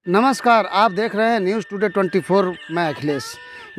नमस्कार, आप देख रहे हैं न्यूज़ टुडे 24। मैं अखिलेश।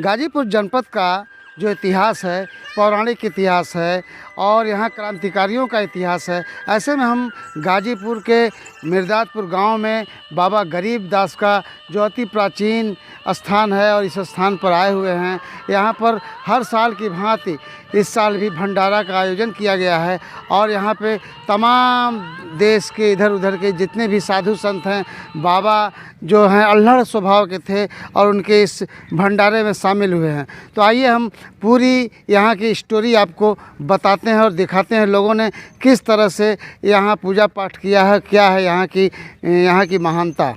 गाजीपुर जनपद का जो इतिहास है, पौराणिक इतिहास है और यहाँ क्रांतिकारियों का इतिहास है। ऐसे में हम गाजीपुर के मिर्दातपुर गांव में बाबा गरीब दास का जो अति प्राचीन स्थान है और इस स्थान पर आए हुए हैं। यहाँ पर हर साल की भांति इस साल भी भंडारा का आयोजन किया गया है और यहाँ पे तमाम देश के इधर उधर के जितने भी साधु संत हैं, बाबा जो हैं अल्हड़ स्वभाव के थे और उनके इस भंडारे में शामिल हुए हैं। तो आइए हम पूरी यहाँ की स्टोरी आपको बताते हैं और दिखाते हैं लोगों ने किस तरह से यहाँ पूजा पाठ किया है, क्या है यहाँ की महानता।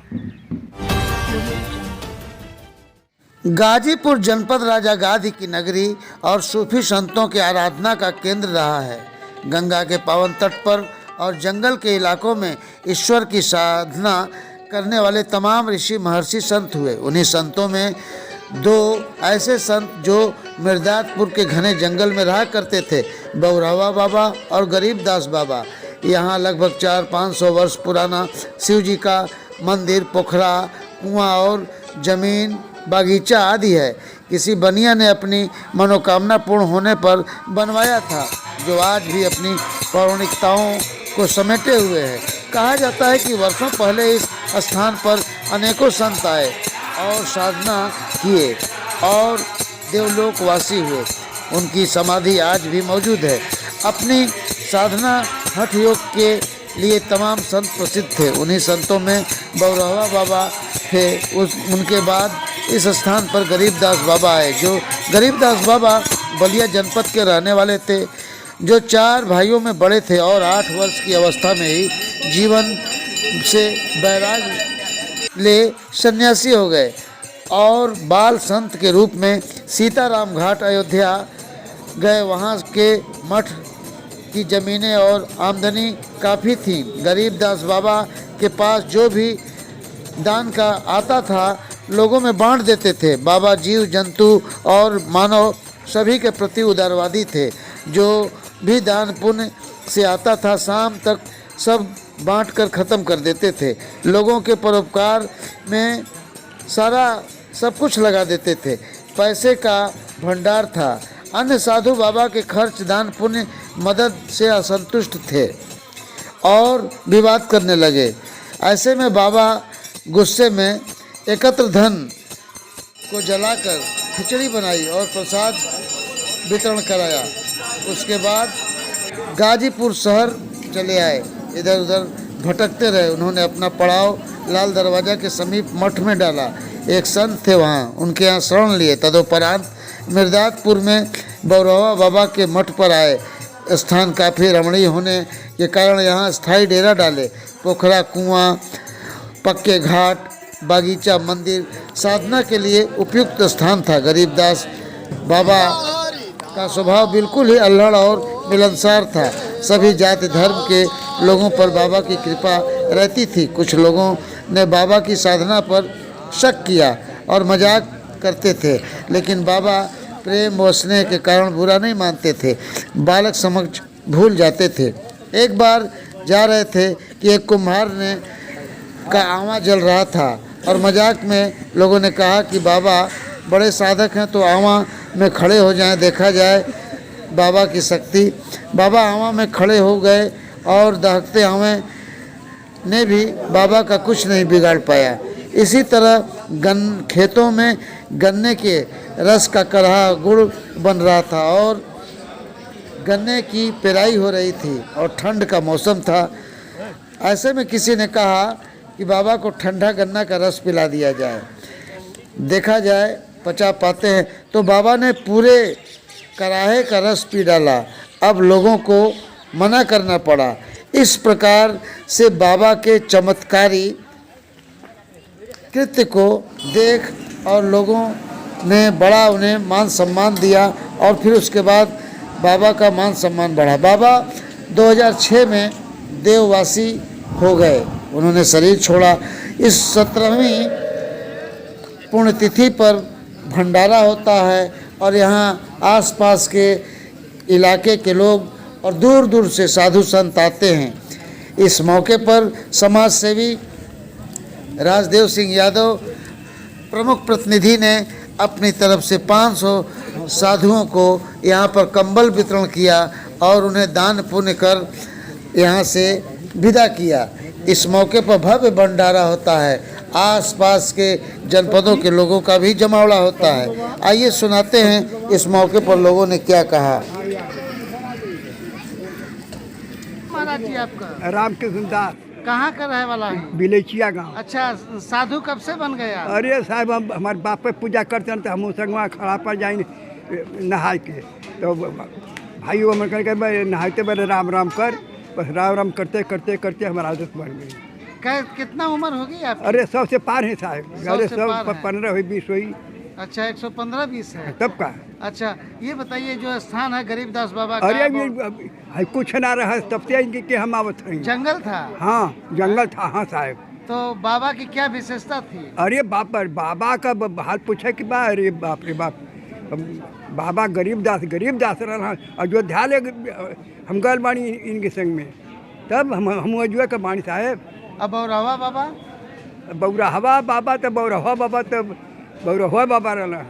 गाजीपुर जनपद राजा गादी की नगरी और सूफी संतों के आराधना का केंद्र रहा है। गंगा के पावन तट पर और जंगल के इलाकों में ईश्वर की साधना करने वाले तमाम ऋषि महर्षि संत हुए। उन्हीं संतों में दो ऐसे संत जो मिर्दातपुर के घने जंगल में रहा करते थे, बौरावा बाबा और गरीब दास बाबा। यहाँ लगभग 400-500 वर्ष पुराना शिव जी का मंदिर, पोखरा, कुआं और जमीन, बागीचा आदि है। किसी बनिया ने अपनी मनोकामना पूर्ण होने पर बनवाया था, जो आज भी अपनी पौराणिकताओं को समेटे हुए है। कहा जाता है कि वर्षों पहले इस स्थान पर अनेकों संत आए और साधना किए और देवलोकवासी हुए। उनकी समाधि आज भी मौजूद है। अपनी साधना हठ योग के लिए तमाम संत प्रसिद्ध थे। उन्हीं संतों में बौरावा बाबा थे। उनके बाद इस स्थान पर गरीबदास बाबा आए। जो गरीबदास बाबा बलिया जनपद के रहने वाले थे, जो 4 भाइयों में बड़े थे और 8 वर्ष की अवस्था में ही जीवन से वैराग ले सन्यासी हो गए और बाल संत के रूप में सीताराम घाट अयोध्या गए। वहाँ के मठ की ज़मीनें और आमदनी काफ़ी थी। गरीबदास बाबा के पास जो भी दान का आता था लोगों में बांट देते थे। बाबा जीव जंतु और मानव सभी के प्रति उदारवादी थे। जो भी दान पुण्य से आता था शाम तक सब बांट कर ख़त्म कर देते थे। लोगों के परोपकार में सारा सब कुछ लगा देते थे। पैसे का भंडार था। अन्य साधु बाबा के खर्च, दान पुण्य, मदद से असंतुष्ट थे और विवाद करने लगे। ऐसे में बाबा गुस्से में एकत्र धन को जलाकर खिचड़ी बनाई और प्रसाद वितरण कराया। उसके बाद गाजीपुर शहर चले आए। इधर उधर भटकते रहे। उन्होंने अपना पड़ाव लाल दरवाजा के समीप मठ में डाला। एक संत थे वहाँ, उनके यहाँ शरण लिए। तदुपरांत मिर्दातपुर में बौरावा बाबा के मठ पर आए। स्थान काफ़ी रमणीय होने के कारण यहाँ स्थायी डेरा डाले। पोखरा, कुआं, पक्के घाट, बागीचा, मंदिर साधना के लिए उपयुक्त स्थान था। गरीबदास बाबा का स्वभाव बिल्कुल ही अल्हड़ और मिलनसार था। सभी जाति धर्म के लोगों पर बाबा की कृपा रहती थी। कुछ लोगों ने बाबा की साधना पर शक किया और मजाक करते थे, लेकिन बाबा प्रेम व स्नेह के कारण बुरा नहीं मानते थे। बालक समक्ष भूल जाते थे। एक बार जा रहे थे कि एक कुम्हार ने का आवा जल रहा था और मजाक में लोगों ने कहा कि बाबा बड़े साधक हैं, तो आवा में खड़े हो जाएं, देखा जाए बाबा की शक्ति। बाबा आवा में खड़े हो गए और दहकते आवे ने भी बाबा का कुछ नहीं बिगाड़ पाया। इसी तरह खेतों में गन्ने के रस का कढ़ा गुड़ बन रहा था और गन्ने की पेराई हो रही थी और ठंड का मौसम था। ऐसे में किसी ने कहा कि बाबा को ठंडा गन्ना का रस पिला दिया जाए, देखा जाए पचा पाते हैं। तो बाबा ने पूरे कराहे का रस पी डाला। अब लोगों को मना करना पड़ा। इस प्रकार से बाबा के चमत्कारी कृत्य को देख और लोगों ने बड़ा उन्हें मान सम्मान दिया और फिर उसके बाद बाबा का मान सम्मान बढ़ा। बाबा 2006 में देववासी हो गए। उन्होंने शरीर छोड़ा। इस 17वीं पुण्यतिथि पर भंडारा होता है और यहाँ आसपास के इलाके के लोग और दूर दूर से साधु संत आते हैं। इस मौके पर समाज सेवी राजदेव सिंह यादव प्रमुख प्रतिनिधि ने अपनी तरफ से 500 साधुओं को यहाँ पर कंबल वितरण किया और उन्हें दान पुण्य कर यहाँ से विदा किया। इस मौके पर भव्य भंडारा होता है। आसपास के जनपदों के लोगों का भी जमावड़ा होता है। आइए सुनाते हैं इस मौके पर लोगों ने क्या कहा। महाराज जी आपका रामकृष्ण दास कहाँ का रहने वाला है? बिलेचिया गांव। अच्छा, साधु कब से बन गया? अरे साहब हम हमारे बाप पे पूजा करते हैं तो हम संगवा खड़ा पर जाए नहाए के, तो भाई वो मन कर नहाते बड़े राम राम कर, बस राम राम करते करते करते हमारा आदत बन गई। कितना उम्र होगी आपकी? अरे 100 से पार है साहब। अरे 100 15 हुई 20 हुई। अच्छा, 115-20 है तब का। अच्छा, ये बताइए जो स्थान है गरीबदास बाबा का, अरे ये कुछ ना रहा तब से इनके के हम आवत हैं। जंगल था? हाँ जंगल था। हाँ साहब। तो बाबा की क्या विशेषता थी? अरे बाबा का हाल पूछे कि बा, अरे बाप रे बाप, बाबा गरीबदास रहा। अयोध्या ले हम गल बानी इनके संग में, तब हम अयोध्या का बानी साहेब। अब बौरहवा बाबा? बौरहवा बाबा तो बौरहवा बाबा रहा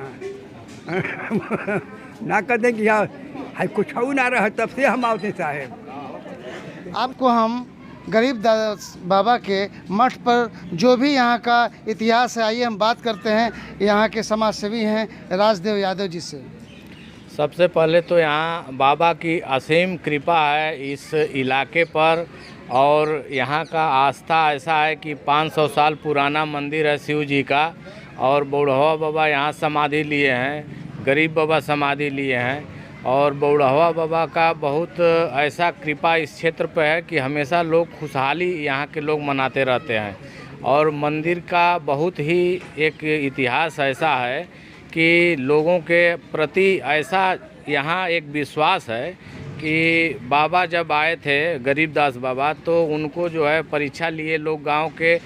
ना कहते कि यहाँ कुछ ना रहा तब से हम आते साहेब। आपको हम गरीबदास बाबा के मठ पर जो भी यहाँ का इतिहास है, आइए हम बात करते हैं यहाँ के समाज सेवी हैं राजदेव यादव जी से। सबसे पहले तो यहाँ बाबा की असीम कृपा है इस इलाके पर, और यहाँ का आस्था ऐसा है कि 500 साल पुराना मंदिर है शिव जी का, और बौड़हवा बाबा यहाँ समाधि लिए हैं, गरीब बाबा समाधि लिए हैं, और बौड़हवा बाबा का बहुत ऐसा कृपा इस क्षेत्र पर है कि हमेशा लोग खुशहाली यहाँ के लोग मनाते रहते हैं। और मंदिर का बहुत ही एक इतिहास ऐसा है कि लोगों के प्रति ऐसा यहाँ एक विश्वास है कि बाबा जब आए थे गरीबदास बाबा, तो उनको जो है परीक्षा लिए लोग गांव के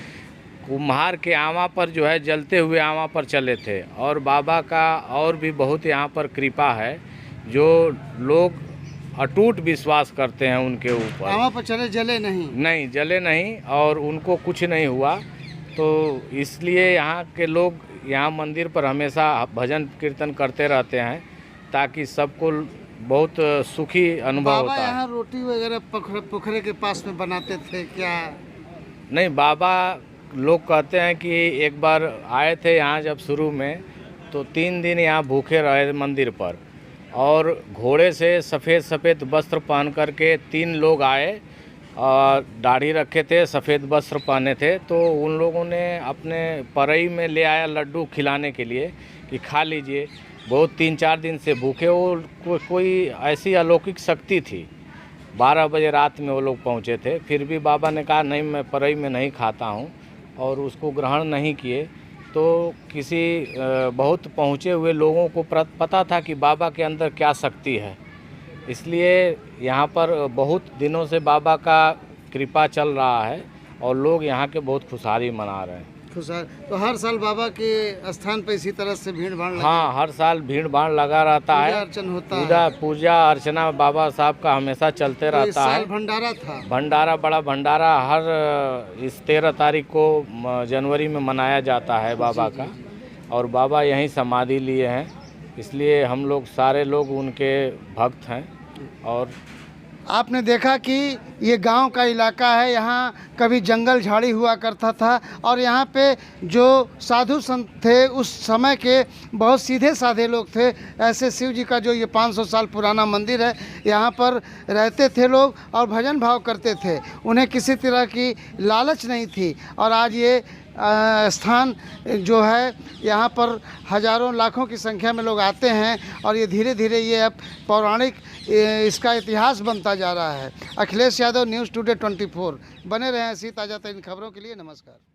कुम्हार के आवा पर जो है जलते हुए आवा पर चले थे। और बाबा का और भी बहुत यहाँ पर कृपा है, जो लोग अटूट विश्वास करते हैं उनके ऊपर। आवा पर चले, जले नहीं? नहीं जले नहीं, और उनको कुछ नहीं हुआ। तो इसलिए यहाँ के लोग यहाँ मंदिर पर हमेशा भजन कीर्तन करते रहते हैं, ताकि सबको बहुत सुखी अनुभव होता है। बाबा यहाँ रोटी वगैरह पोखरे के पास में बनाते थे क्या? नहीं, बाबा लोग कहते हैं कि एक बार आए थे यहाँ जब शुरू में, तो 3 दिन यहाँ भूखे रहे मंदिर पर, और घोड़े से सफ़ेद वस्त्र पहन करके 3 लोग आए, और दाढ़ी रखे थे, सफ़ेद वस्त्र पहने थे। तो उन लोगों ने अपने परई में ले आया लड्डू खिलाने के लिए कि खा लीजिए। बहुत 3-4 दिन से भूखे, वो कोई ऐसी अलौकिक शक्ति थी। 12 बजे रात में वो लोग पहुँचे थे, फिर भी बाबा ने कहा नहीं मैं परई में नहीं खाता हूँ, और उसको ग्रहण नहीं किए। तो किसी बहुत पहुँचे हुए लोगों को पता था कि बाबा के अंदर क्या शक्ति है, इसलिए यहाँ पर बहुत दिनों से बाबा का कृपा चल रहा है, और लोग यहाँ के बहुत खुशहाली मना रहे हैं। तो हर साल बाबा के स्थान पर इसी तरह से भीड़ भाड़? हाँ, हर साल भीड़ भाड़ लगा रहता है, अर्चन होता है, पूजा अर्चना बाबा साहब का हमेशा चलते रहता है। इस साल भंडारा था? भंडारा, बड़ा भंडारा हर इस 13 तारीख को जनवरी में मनाया जाता है बाबा का, और बाबा यहीं समाधि लिए हैं, इसलिए हम लोग सारे लोग उनके भक्त हैं। और आपने देखा कि ये गांव का इलाका है, यहाँ कभी जंगल झाड़ी हुआ करता था, और यहाँ पे जो साधु संत थे उस समय के बहुत सीधे साधे लोग थे। ऐसे शिव जी का जो ये 500 साल पुराना मंदिर है, यहाँ पर रहते थे लोग और भजन भाव करते थे, उन्हें किसी तरह की लालच नहीं थी। और आज ये स्थान जो है यहाँ पर हजारों लाखों की संख्या में लोग आते हैं, और ये धीरे धीरे ये अब पौराणिक इसका इतिहास बनता जा रहा है। Akhilesh Yadav, news today 24। बने रहें ऐसी ताज़ा तरीन खबरों के लिए। नमस्कार।